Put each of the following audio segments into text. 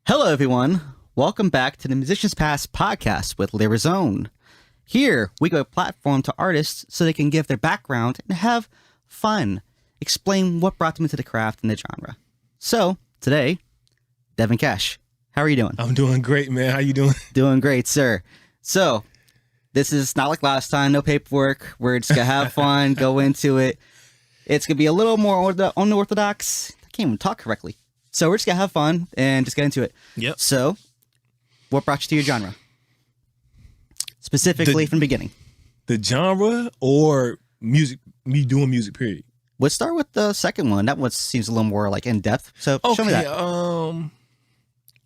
Hello, everyone. Welcome back to the Musicians Past podcast with Lyrizone. Here, we give a platform to artists so they can give their background and have fun, explain what brought them into the craft and the genre. So, today, Devin Kash. How are you doing? I'm doing great, man. How you doing? Doing great, sir. So, this is not like last time, no paperwork. We're just going to have fun, go into it. It's going to be a little more unorthodox. I can't even talk correctly. So we're just going to have fun and just get into it. Yep. So, what brought you to your genre? Specifically from the beginning. The genre or music, me doing music, period? Let's start with the second one. That one seems a little more like in depth. So show me that.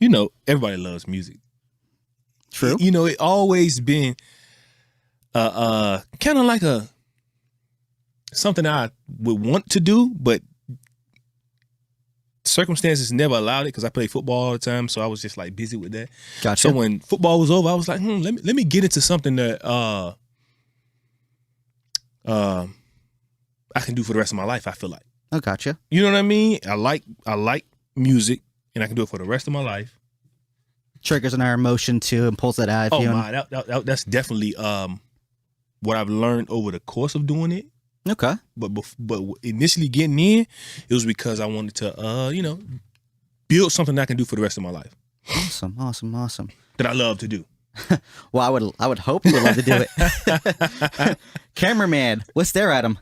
You know, everybody loves music. True. You know, it always been kind of like something I would want to do, but circumstances never allowed it because I played football all the time, so I was just like busy with that. Gotcha. So when football was over, I was like, let me get into something that I can do for the rest of my life. I feel like. Oh, gotcha. You know what I mean? I like music, and I can do it for the rest of my life. Triggers on our emotion too and pulls that out. Oh my, that's definitely what I've learned over the course of doing it. Okay. But initially getting in, it was because I wanted to, build something I can do for the rest of my life. Awesome. That I love to do. Well, I would hope you would love to do it. Cameraman, let's stare at him.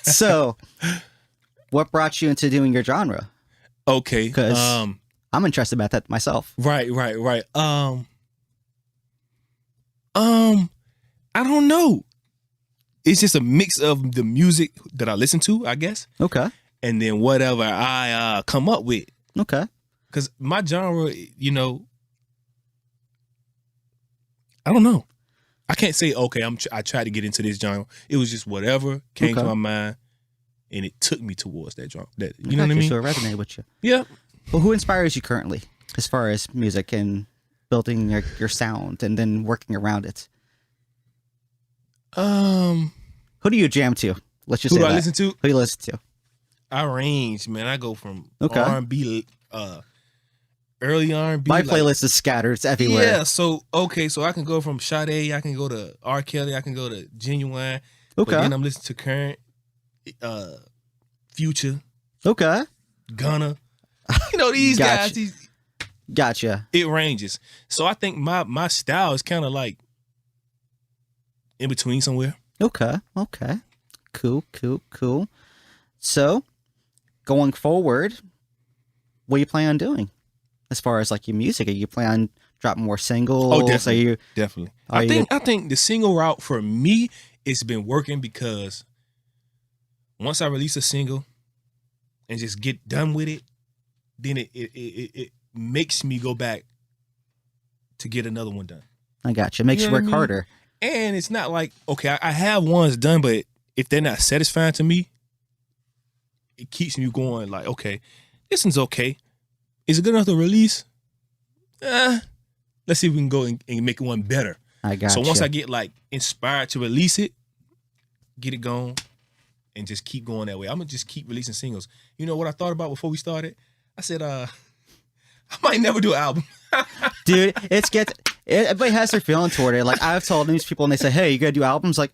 So, what brought you into doing your genre? Okay. Because I'm interested about that myself. Right. I don't know. It's just a mix of the music that I listen to, I guess. Okay. And then whatever I come up with. Okay. Because my genre, I don't know. I can't say, okay, I tried to get into this genre. It was just whatever came to my mind, and it took me towards that genre. You know what I mean? So it resonated with you. Yeah. Well, who inspires you currently as far as music and building your sound and then working around it? Who do you jam to? Let's just say who do I listen to? Who do you listen to? I range, man. I go from Okay. R&B, early R&B. My playlist is scattered. It's everywhere. Yeah, so I can go from Sade, I can go to R. Kelly, I can go to Genuine. Okay. But then I'm listening to current, Future, Okay. Gunna. These Gotcha. guys. Gotcha. It ranges. So I think my style is kind of like in between somewhere. Okay. Cool. So, going forward, what do you plan on doing? As far as like your music, are you plan on dropping more singles? Oh, definitely. Definitely. I think the single route for me, it's been working because once I release a single and just get done with it, then it makes me go back to get another one done. I gotcha. Makes you work harder. And it's not like, okay, I have ones done, but if they're not satisfying to me, it keeps me going like, okay, this one's okay. Is it good enough to release? Let's see if we can go and make one better. I gotcha. So once I get like inspired to release it, get it going, and just keep going that way. I'm gonna just keep releasing singles. You know what I thought about before we started? I said, I might never do an album. Dude, everybody has their feeling toward it. Like I've told these people and they say, hey, you gotta do albums. Like,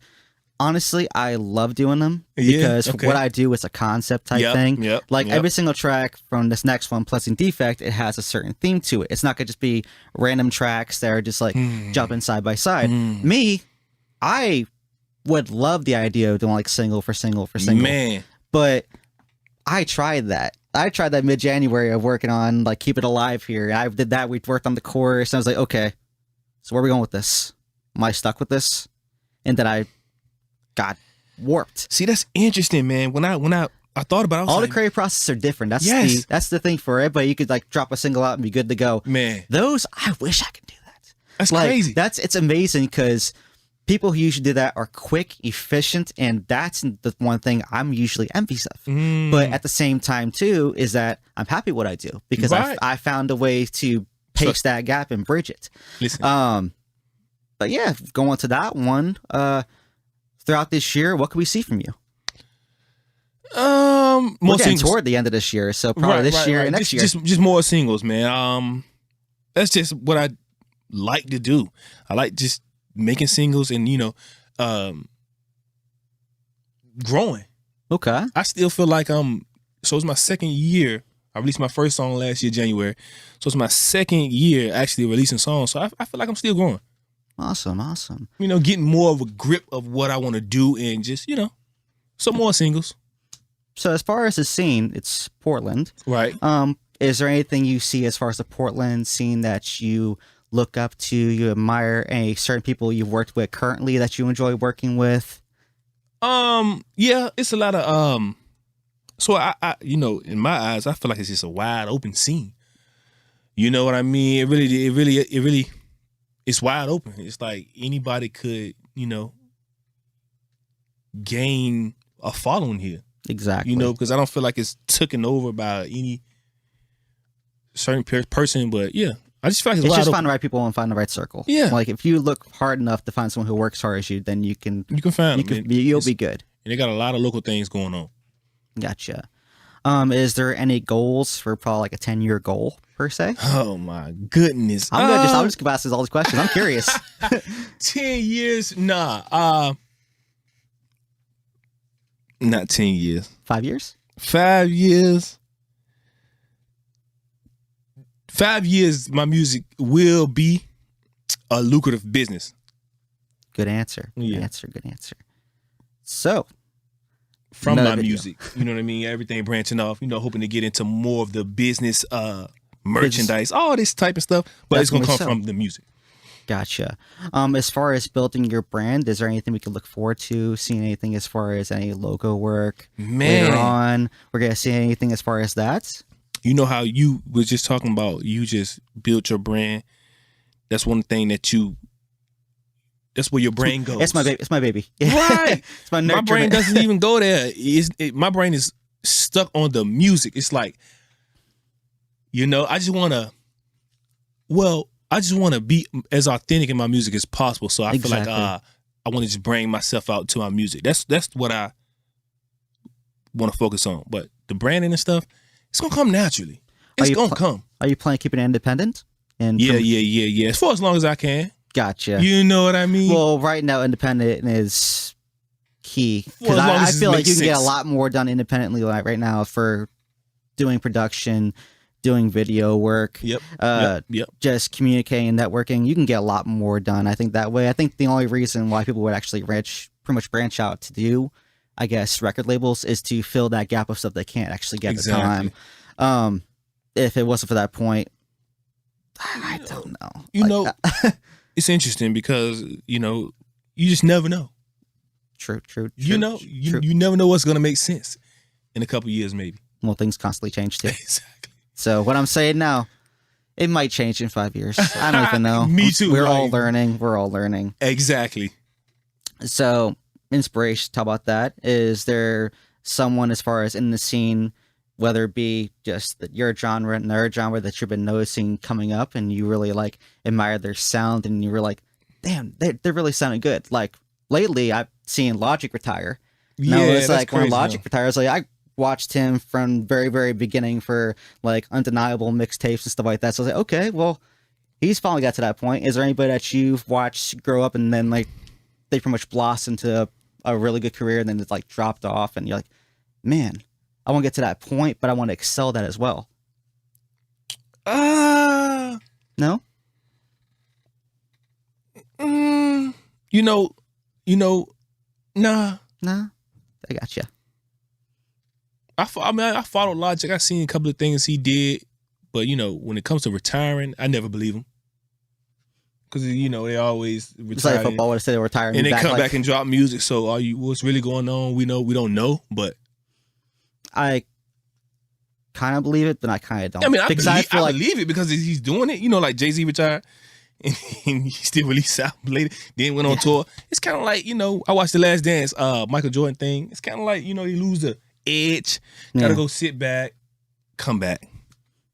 honestly, I love doing them because what I do is a concept type thing. Every single track from this next one, Pleasant Defect, it has a certain theme to it. It's not gonna just be random tracks that are just like jumping side by side. Me, I would love the idea of doing like single for single for single. Man. But I tried that. Mid-January of working on like Keep It Alive here. I did that. We worked on the chorus. And I was like, okay, so where are we going with this? Am I stuck with this? And then I got warped. See, that's interesting, man. When I thought about it, I was all like, the creative processes are different. Yes. That's the thing for everybody. You could like drop a single out and be good to go. Man, those I wish I could do that. That's crazy. It's amazing because people who usually do that are quick, efficient, and that's the one thing I'm usually envious of. But at the same time, too, is that I'm happy what I do because I found a way to pace that gap and bridge it. Listen. But yeah, going to that one, throughout this year, what can we see from you? We're getting toward the end of this year, so probably this year and next year. Just more singles, man. That's just what I like to do. I like just making singles and growing. Okay. I still feel like so it's my second year. I released my first song last year, January. So it's my second year actually releasing songs. So I feel like I'm still growing. Awesome. Getting more of a grip of what I want to do and just, some more singles. So as far as the scene, it's Portland. Right. Is there anything you see as far as the Portland scene that you look up to, you admire, any certain people you've worked with currently that you enjoy working with? Yeah, it's a lot of so I in my eyes, I feel like it's just a wide open scene. You know what I mean? It really it's wide open. It's like anybody could, gain a following here. Exactly. Because I don't feel like it's taken over by any certain person, but yeah. I just feel like it's just open. find the right people and find the right circle. Yeah. Like if you look hard enough to find someone who works hard as you, then you can find them. You'll be good. And they got a lot of local things going on. Gotcha. Is there any goals for probably like a 10-year goal per se? Oh my goodness. I'm just gonna ask all these questions. I'm curious. 10 years? Nah. Not 10 years. 5 years? 5 years. 5 years, my music will be a lucrative business. Good answer. Good answer. So, from my music, you know what I mean? Everything branching off, hoping to get into more of the business, merchandise, all this type of stuff, but it's going to come from the music. Gotcha. As far as building your brand, is there anything we could look forward to? Seeing anything as far as any logo work later on? We're going to see anything as far as that? You know how you was just talking about you just built your brand. That's one thing that's where your brain goes. It's my baby. It's my baby. Right. It's my brain doesn't even go there. My brain is stuck on the music. It's like, I just want to be as authentic in my music as possible. So I feel like I want to just bring myself out to my music. That's what I want to focus on. But the branding and stuff, it's gonna come naturally. It's gonna come. Are you planning to keep it independent? Yeah. For as long as I can. Gotcha. You know what I mean? Well, right now, independent is key because I feel like you can get a lot more done independently right now for doing production, doing video work. Yep. Just communicating, networking. You can get a lot more done. I think that way. I think the only reason why people would actually pretty much branch out to do, I guess, record labels is to fill that gap of stuff they can't actually get at the time. If it wasn't for that point, I don't know. It's interesting because, you just never know. True. You never know what's going to make sense in a couple years, maybe. Well, things constantly change too. Exactly. So what I'm saying now, it might change in 5 years. I don't even know. Me too. We're all learning. Exactly. So inspiration, talk about that. Is there someone as far as in the scene, whether it be just your genre and their genre that you've been noticing coming up and you really like admire their sound and you were like, damn, they're really sounding good. Like lately I've seen Logic retire. Yeah, it's like when Logic retires, like I watched him from very, very beginning for like Undeniable mixtapes and stuff like that. So I was like, okay, well, he's finally got to that point. Is there anybody that you've watched grow up and then like they pretty much blossomed into a really good career and then it's like dropped off and you're like, man, I want to get to that point, but I want to excel that as well. No? Nah. I got you. I followed Logic. I seen a couple of things he did, but when it comes to retiring, I never believe him. Because they always retire. It's like football would have said they were retiring. And they come back and drop music. So what's really going on? We don't know, but I kind of believe it, but I kind of don't. I mean, I believe it because he's doing it. Like Jay-Z retired and he still released album later, then went on tour. It's kind of like, I watched The Last Dance, Michael Jordan thing. It's kind of like, you lose the edge, gotta go sit back, come back.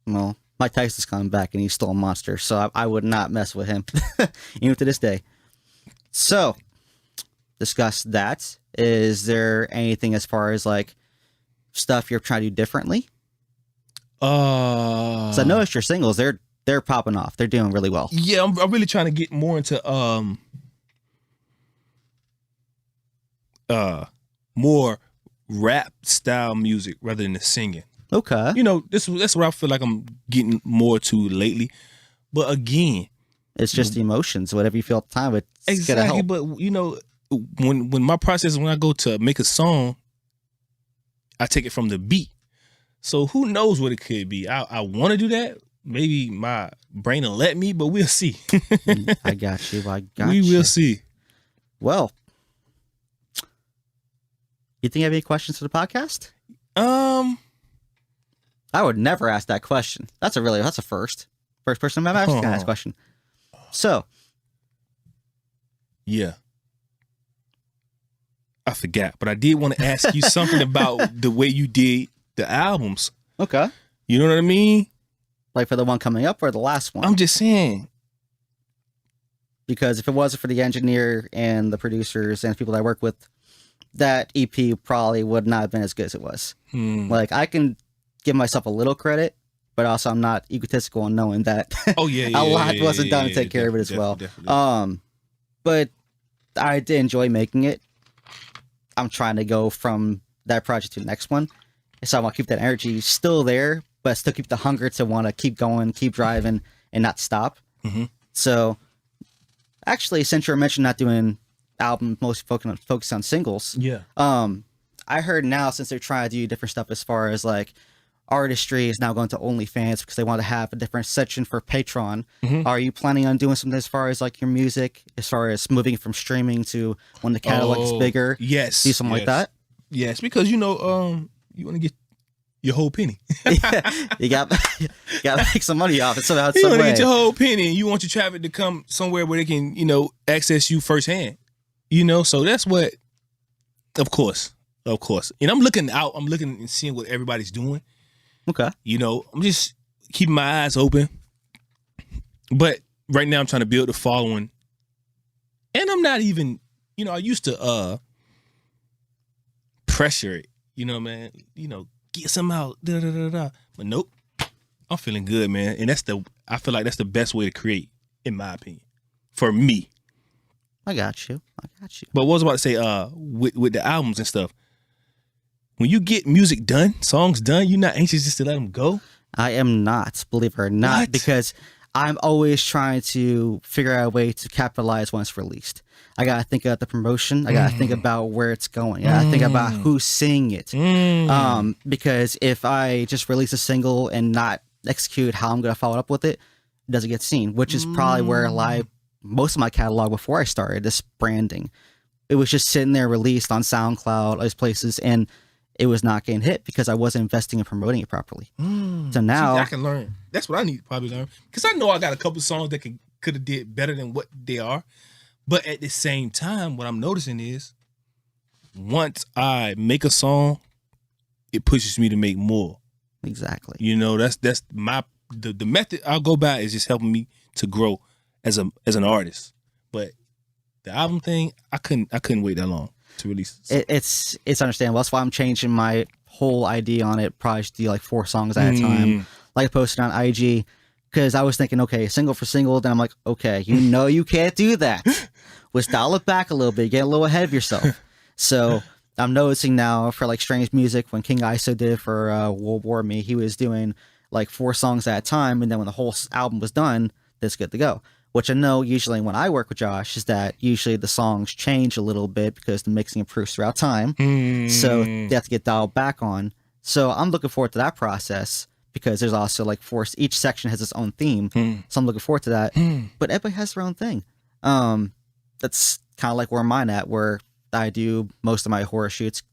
Well, Mike Tyson's coming back and he's still a monster, so I would not mess with him, even to this day. So, discuss that. Is there anything as far as like stuff you're trying to do differently? So I noticed your singles, they're popping off. They're doing really well. Yeah, I'm really trying to get more into more rap style music rather than the singing. Okay. You know, that's what I feel like I'm getting more to lately. But again, it's just the emotions, whatever you feel at the time. It's exactly. help. But you know, when my process, when I go to make a song, I take it from the beat. So who knows what it could be? I want to do that. Maybe my brain will let me, but we'll see. I got you. We will see. Well, you think you have any questions for the podcast? I would never ask that question. That's a first. First person I'm actually gonna ask a question. So, yeah, I forgot, but I did want to ask you something about the way you did the albums. Okay. You know what I mean? Like for the one coming up or the last one? I'm just saying. Because if it wasn't for the engineer and the producers and people that I work with, that EP probably would not have been as good as it was. Like, I can give myself a little credit, but also I'm not egotistical in knowing that a lot wasn't done to take care of it as well. Definitely. But I did enjoy making it. I'm trying to go from that project to the next one. So I want to keep that energy still there, but still keep the hunger to want to keep going, keep driving, and not stop. So, actually, since you mentioned not doing album most focus on singles, I heard now since they're trying to do different stuff as far as like artistry is now going to OnlyFans because they want to have a different section for Patreon. Are you planning on doing something as far as like your music, as far as moving from streaming to when the catalog is bigger? Yes, do something like that. Yes, because you know, you want to get your whole penny. you got to make some money off it somehow. You want to get your whole penny, and you want your traffic to come somewhere where they can, you know, access you firsthand. You know, so that's what. Of course. And I'm looking and seeing what everybody's doing. Okay. You know, I'm just keeping my eyes open. But right now I'm trying to build the following. And I'm not even, you know, I used to pressure it, you know, man, you know, get some out, But nope. I'm feeling good, man. And I feel like that's the best way to create, in my opinion. For me. I got you. But what was I about to say, with the albums and stuff, when you get music done, songs done, you're not anxious just to let them go? I am not, believe it or not, What? because I'm always trying to figure out a way to capitalize when it's released. I got to think about the promotion. I got to think about where it's going. I got to think about who's singing it. Because if I just release a single and not execute how I'm going to follow up with it, it doesn't get seen, which is probably where most of my catalog before I started this branding. It was just sitting there released on SoundCloud, those places, and it was not getting hit because I wasn't investing in promoting it properly. So now I can learn. That's what I need to probably learn. Because I know I got a couple songs that could have did better than what they are. But at the same time, what I'm noticing is once I make a song, it pushes me to make more. Exactly. You know, that's my the method I'll go by is just helping me to grow as an artist. But the album thing, I couldn't wait that long to release it. It's understandable. That's why I'm changing my whole idea on it. Probably do like 4 songs at a time. Like I posted on IG because I was thinking, okay, single for single. Then I'm like, okay, you can't do that. Let's dial it back a little bit. Get a little ahead of yourself. So I'm noticing now for like Strange Music, when King ISO did for World War Me, he was doing like 4 songs at a time. And then when the whole album was done, that's good to go. Which I know usually when I work with Josh is that usually the songs change a little bit because the mixing improves throughout time. So they have to get dialed back on. So I'm looking forward to that process because there's also like each section has its own theme. So I'm looking forward to that. But everybody has their own thing. That's kind of like where mine at, where I do most of my horror shoots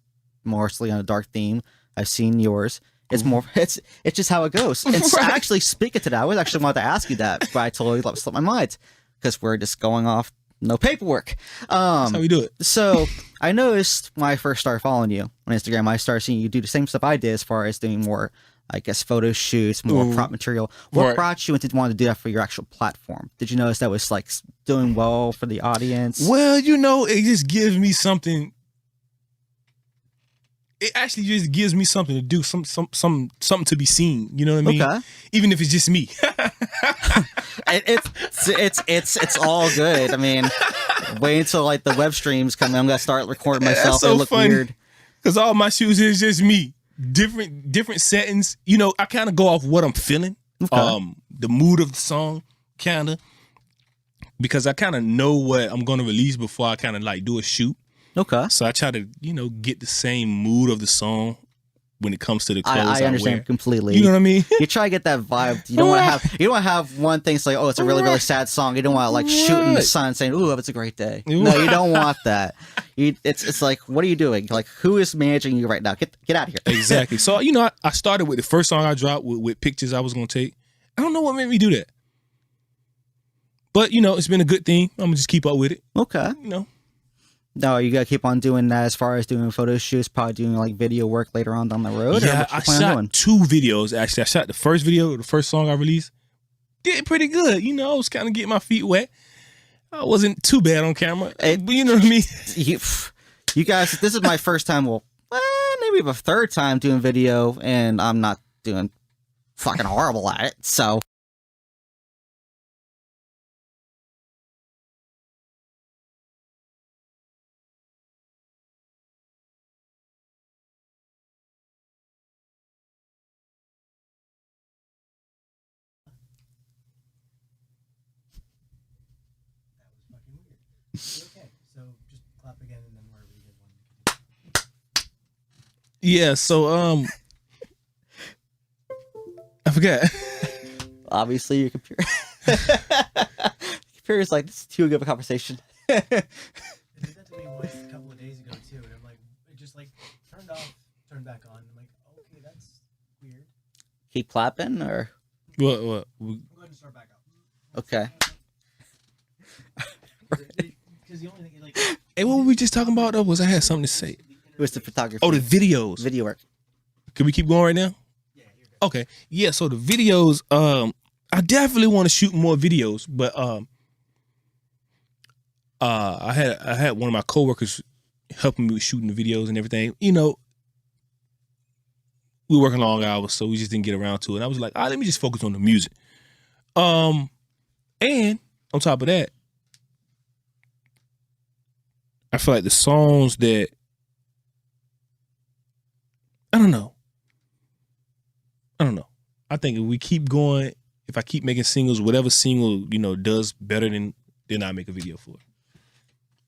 mostly on a dark theme. I've seen yours. It's more. It's just how it goes. And Right. actually, speaking to that, I was actually wanted to ask you that, but I totally slipped my mind because we're just going off no paperwork. That's how we do it. So I noticed when I first started following you on Instagram, I started seeing you do the same stuff I did as far as doing more, I guess, photo shoots, more prop material. What Right. brought you into wanting to do that for your actual platform? Did you notice that was like doing well for the audience? Well, you know, it just gives me something it actually just gives me something to do, something to be seen. You know what I mean? Okay. Even if it's just me. It's all good. I mean, wait until like the web streams come. I'm gonna start recording myself. So it look funny, weird because all my shoots is just me. Different settings. You know, I kind of go off what I'm feeling. Okay. The mood of the song, kind of, because I kind of know what I'm gonna release before I kind of like do a shoot. Okay. So I try to, get the same mood of the song when it comes to the clothes I understand completely. You know what I mean? You try to get that vibe. You don't want to have one thing say, oh, it's a really, really sad song. You don't want to like shoot in the sun saying, ooh, it's a great day. No, you don't want that. It's like, what are you doing? Like, who is managing you right now? Get out of here. Exactly. So, I started with the first song I dropped with pictures I was going to take. I don't know what made me do that. But, it's been a good thing. I'm going to just keep up with it. Okay. No, you gotta keep on doing that as far as doing photo shoots, probably doing like video work later on down the road. Yeah, I shot 2 videos actually. I shot the first video, the first song I released. Did pretty good. I was kind of getting my feet wet. I wasn't too bad on camera, but you know what I mean? You guys, this is my first time, maybe a third time doing video, and I'm not doing fucking horrible at it, so. Okay, so just clap again and then wherever you did one. Yeah, so I forgot. Obviously your computer computer's like, this is too good of a conversation. It did that to me once a couple of days ago too, and I'm like, it just like turned off, turned back on. I'm like, okay, that's weird. Keep clapping or What? Go ahead and start back up. Okay. Because the only thing, like, Hey, what were we just talking about though? Was I had something to say? It was the photography. Oh, the videos. Video work. Can we keep going right now? yeah, you're good. Okay. Yeah, so the videos, I definitely want to shoot more videos, but I had one of my coworkers helping me with shooting the videos and everything. We were working long hours, so we just didn't get around to it. I was like, let me just focus on the music. And on top of that, I feel like the songs that I don't know. I think if we keep going, if I keep making singles, whatever single, does better than I make a video for it.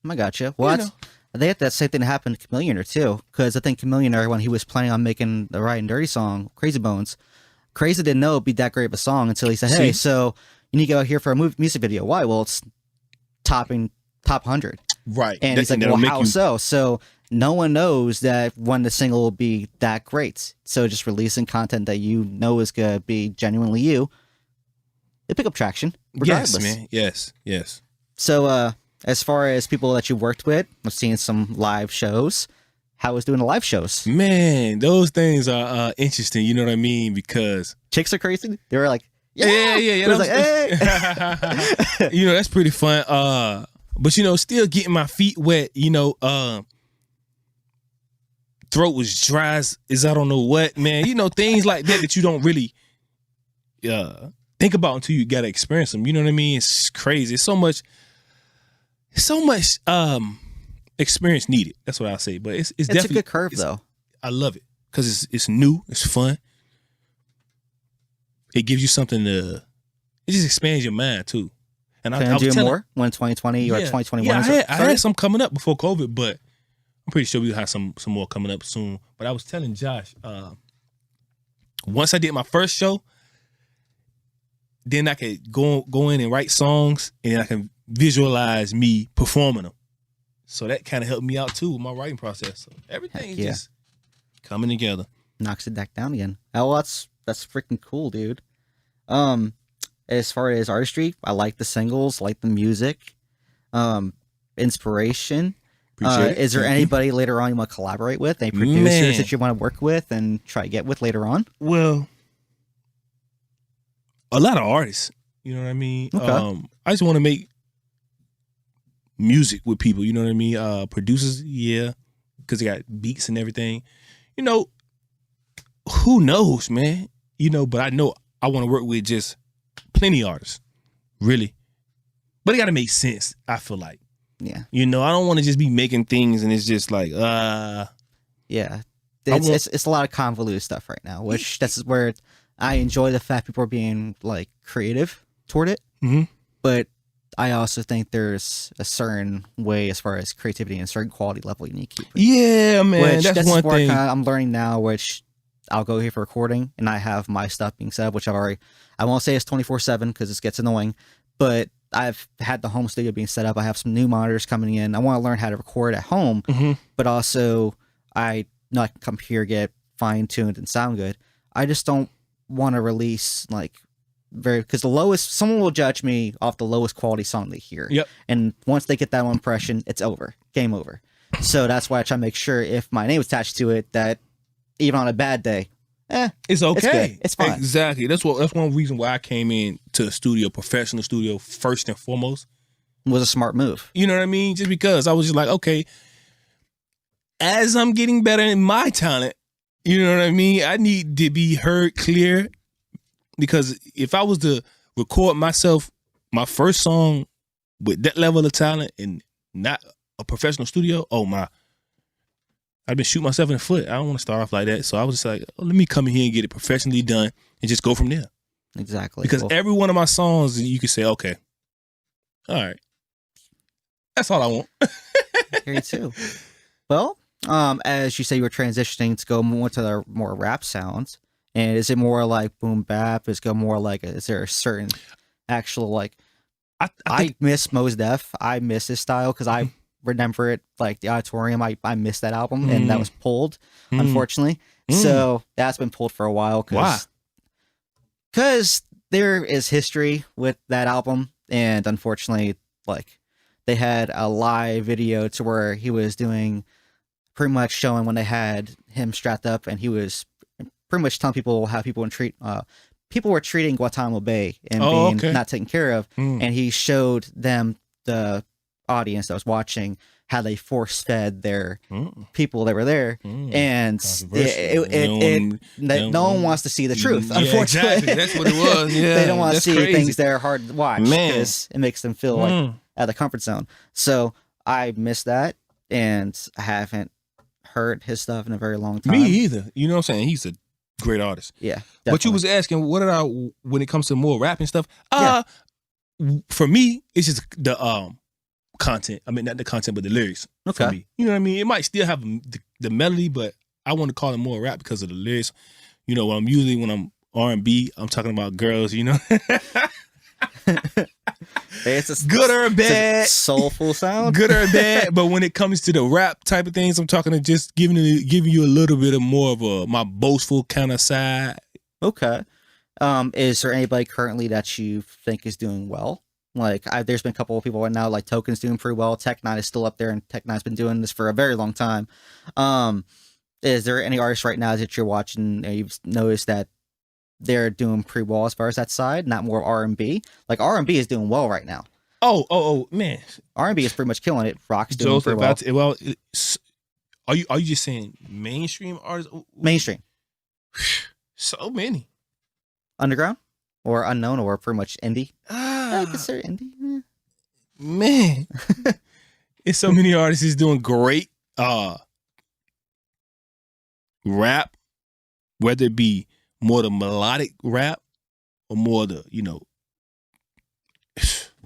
I gotcha. Well, I think that same thing happened to Chameleonaire too, because I think Chameleonaire, when he was planning on making the Right and Dirty song, Crazy Bones, Crazy didn't know it'd be that great of a song until he said, hey, so you need to go out here for a music video. Why? Well, it's top 100. Right. And he's like, well, how so? So no one knows that when the single will be that great. So just releasing content that you know is going to be genuinely you, it pick up traction regardless. Yes, man. Yes. So as far as people that you worked with, I've seen some live shows. How was doing the live shows? Man, those things are interesting. You know what I mean? Because chicks are crazy. They were like, yeah. It was like, hey. That's pretty fun. But still getting my feet wet. Throat was dry as I don't know what, man. Things like that you don't really think about until you gotta experience them. You know what I mean? It's crazy. It's so much experience needed. That's what I'll say. But it's definitely a good curve though. I love it because it's new. It's fun. It gives you something to. It just expands your mind too. And I was do more when 2020 or 2021. Yeah, I had some coming up before COVID, but I'm pretty sure we'll have some more coming up soon. But I was telling Josh, once I did my first show, then I could go in and write songs, and then I can visualize me performing them. So that kind of helped me out too with my writing process. So everything is just coming together. Knocks it back down again. Oh, well, that's freaking cool, dude. As far as artistry, I like the singles, like the music, inspiration. Is there anybody later on you want to collaborate with? Any producers that you want to work with and try to get with later on? Well, a lot of artists. You know what I mean? Okay. I just want to make music with people. You know what I mean? Producers, yeah, because they got beats and everything. you know, who knows, man? You know, but I know I want to work with just plenty of artists, really. But it got to make sense, I feel like. Yeah. You know, I don't want to just be making things and it's just like, yeah. It's a lot of convoluted stuff right now, which this is where I enjoy the fact people are being like creative toward it. Mm-hmm. But I also think there's a certain way as far as creativity and a certain quality level you need to keep. Yeah, man. Which, that's one thing I'm learning now, which I'll go here for recording and I have my stuff being set up, which I won't say it's 24/7 because it gets annoying, but I've had the home studio being set up. I have some new monitors coming in. I want to learn how to record at home, but also I know I can come here, get fine-tuned and sound good. I just don't want to release like because someone will judge me off the lowest quality song they hear. Yep. And once they get that one impression, it's over. Game over. So that's why I try to make sure if my name is attached to it, that even on a bad day, it's okay. It's fine. Exactly. That's one reason why I came in to a studio, professional studio, first and foremost. It was a smart move. You know what I mean? Just because I was just like, okay, as I'm getting better in my talent, you know what I mean? I need to be heard clear. Because if I was to record myself, my first song with that level of talent and not a professional studio, oh my, I've been shooting myself in the foot. I don't want to start off like that. So I was just like, oh, let me come in here and get it professionally done and just go from there. Exactly. Because every one of my songs, you can say, okay, all right. That's all I want. Here too. Well, as you say, you were transitioning to go more to the more rap sounds. And is it more like boom bap? Is it more like is there a certain actual like? I miss Mos Def. I miss his style because I remember it like the Auditorium. I missed that album and that was pulled, unfortunately. So that's been pulled for a while. Why? Because there is history with that album, and unfortunately, like they had a live video to where he was doing pretty much showing when they had him strapped up, and he was pretty much telling people how people were treating Guantanamo Bay and being not taken care of, and he showed them, the audience that was watching, how they force-fed their people that were there, and no one wants to see the truth. Unfortunately, exactly. That's what it was. Yeah, they don't want to see crazy. things that are hard to watch because it makes them feel like out of the comfort zone. So I miss that, and I haven't heard his stuff in a very long time. Me either. You know what I'm saying? He's a great artist. Yeah. Definitely. But you was asking, what did I, when it comes to more rapping stuff? For me, it's just the content. I mean, not the content, but the lyrics. Okay. For me. You know what I mean? It might still have the melody, but I want to call it more rap because of the lyrics. You know, when I'm R&B, I'm talking about girls, you know? It's good or bad, soulful sound. Good or bad, but when it comes to the rap type of things, I'm talking to just giving you a little bit of more of my boastful kind of side. Okay. Is there anybody currently that you think is doing well? Like, there's been a couple of people right now, like Token's doing pretty well. Tech9 is still up there, and Tech9's been doing this for a very long time. Is there any artists right now that you're watching and you've noticed that they're doing pretty well as far as that side, not more R&B? Like, R&B is doing well right now. Oh, man. R&B is pretty much killing it. Rock's doing pretty well. Are you just saying mainstream artists? Mainstream. So many. Underground? Or unknown, or pretty much indie? I consider indie. Yeah. Man. It's so many artists is doing great rap, whether it be more the melodic rap or more the,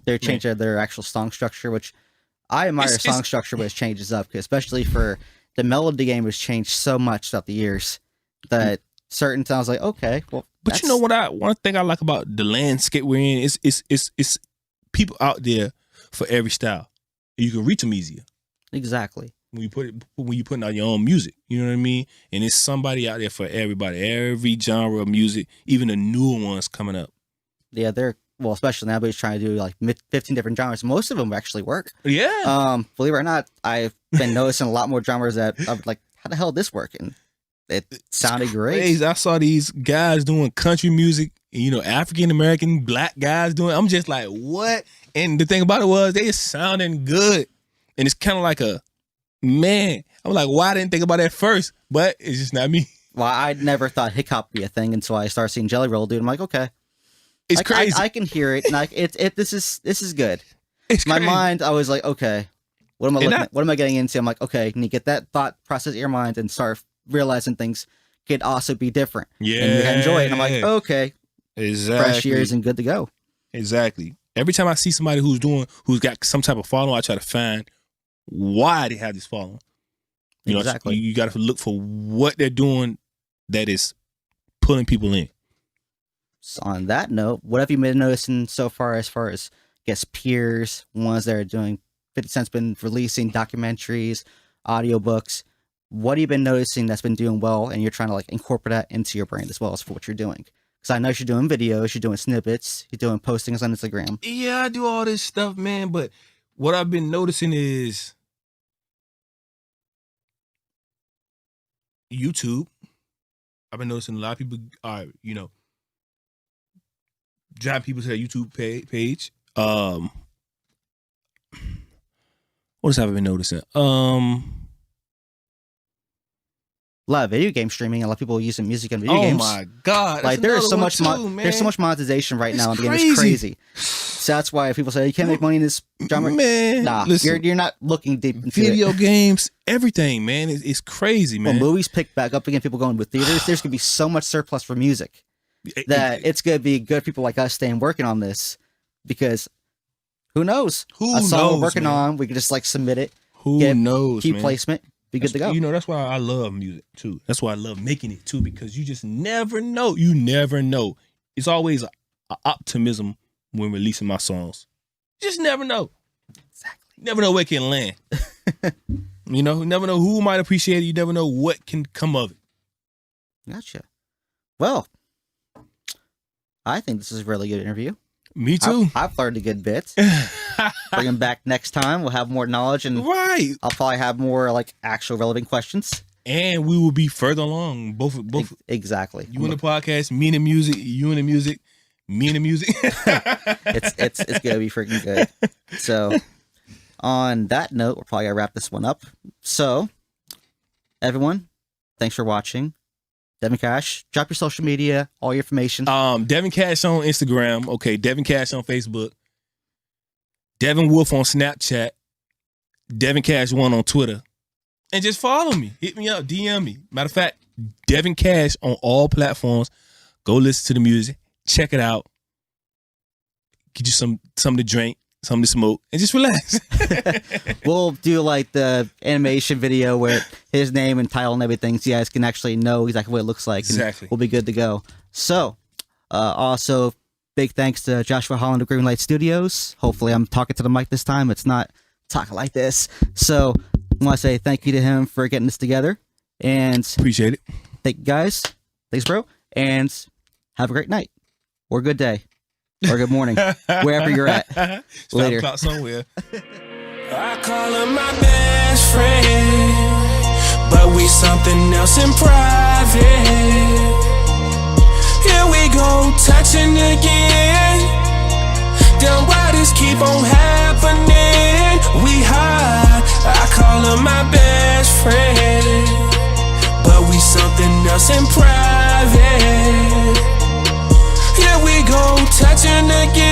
they're changing their actual song structure, which I admire song structure, but it changes up, especially for the melody game has changed so much throughout the years that certain sounds like, okay, well, but you know what? One thing I like about the landscape we're in is it's people out there for every style. You can reach them easier. Exactly. When you putting out your own music, you know what I mean? And it's somebody out there for everybody, every genre of music, even the newer ones coming up. Yeah, especially now everybody's trying to do like 15 different genres. Most of them actually work. Yeah. Believe it or not, I've been noticing a lot more genres that I'm like, how the hell did this work? And it sounded great. I saw these guys doing country music, African American black guys doing. I'm just like, what? And the thing about it was they sounding good, and it's kind of like I'm I'm like, why I didn't think about that first? But it's just not me. Well, I never thought hip hop would be a thing until I started seeing Jelly Roll, dude. I'm like, okay, it's crazy. I can hear it, and this is good. It's my crazy. mind. I was like, okay, what am I looking at? What am I getting into? I'm like, okay, and you get that thought process in your mind and start realizing things could also be different. Yeah, and you can enjoy it. And I'm like, okay, exactly. Fresh ears and good to go. Exactly. Every time I see somebody who's got some type of following, I try to find why they have this following. You know, exactly. You got to look for what they're doing that is pulling people in. So on that note, what have you been noticing so far as I guess peers, ones that are doing 50 Cent's been releasing documentaries, audiobooks. What have you been noticing that's been doing well and you're trying to like incorporate that into your brand as well as for what you're doing? Because I know you're doing videos, you're doing snippets, you're doing postings on Instagram. Yeah, I do all this stuff, man. But what I've been noticing is YouTube. I've been noticing a lot of people are, you know, driving people to their YouTube page. What else have I been noticing? A lot of video game streaming, a lot of people using music and video games. Oh my god! Like there's so much monetization right now in the game. It's crazy. So that's why people say you can't make money in this genre. Man, nah, listen, you're not looking deep into video games, everything, man. It's crazy, man. When movies pick back up again, people going with theaters. There's gonna be so much surplus for music that it's gonna be good people like us staying working on this because who knows? A song we're working on, we can just like submit it. Who knows? Key placement. Be good to go. You know, that's why I love music too. That's why I love making it too, because you just never know. You never know. It's always an optimism when releasing my songs. You just never know. Exactly. Never know where it can land. You know, never know who might appreciate it. You never know what can come of it. Gotcha. Well, I think this is a really good interview. Me too. I've learned a good bit. Bring them back next time. We'll have more knowledge, and I'll probably have more like actual relevant questions. And we will be further along. Both. Exactly. You in the podcast, me in the music. You in the music, me in the music. it's gonna be freaking good. So, on that note, we're probably gonna wrap this one up. So, everyone, thanks for watching. Devin Kash, drop your social media, all your information. Devin Kash on Instagram. Okay, Devin Kash on Facebook. Devin Wolf on Snapchat. Devin Kash 1 on Twitter. And just follow me. Hit me up. DM me. Matter of fact, Devin Kash on all platforms. Go listen to the music. Check it out. Get you something to drink, something to smoke, and just relax. We'll do like the animation video where his name and title and everything, so you guys can actually know exactly what it looks like. Exactly. We'll be good to go. So, also, big thanks to Joshua Holland of Greenlight Studios. Hopefully I'm talking to the mic this time. It's not talking like this. So, I want to say thank you to him for getting this together. And appreciate it. Thank you guys. Thanks, bro. And have a great night. Or good day. Or good morning. Wherever you're at. Later. Stop somewhere. I call her my best friend, but we something else in private. Here we go, touching again. Then why this keep on happening? We hide. I call her my best friend, but we something else in private. Here we go, touching again.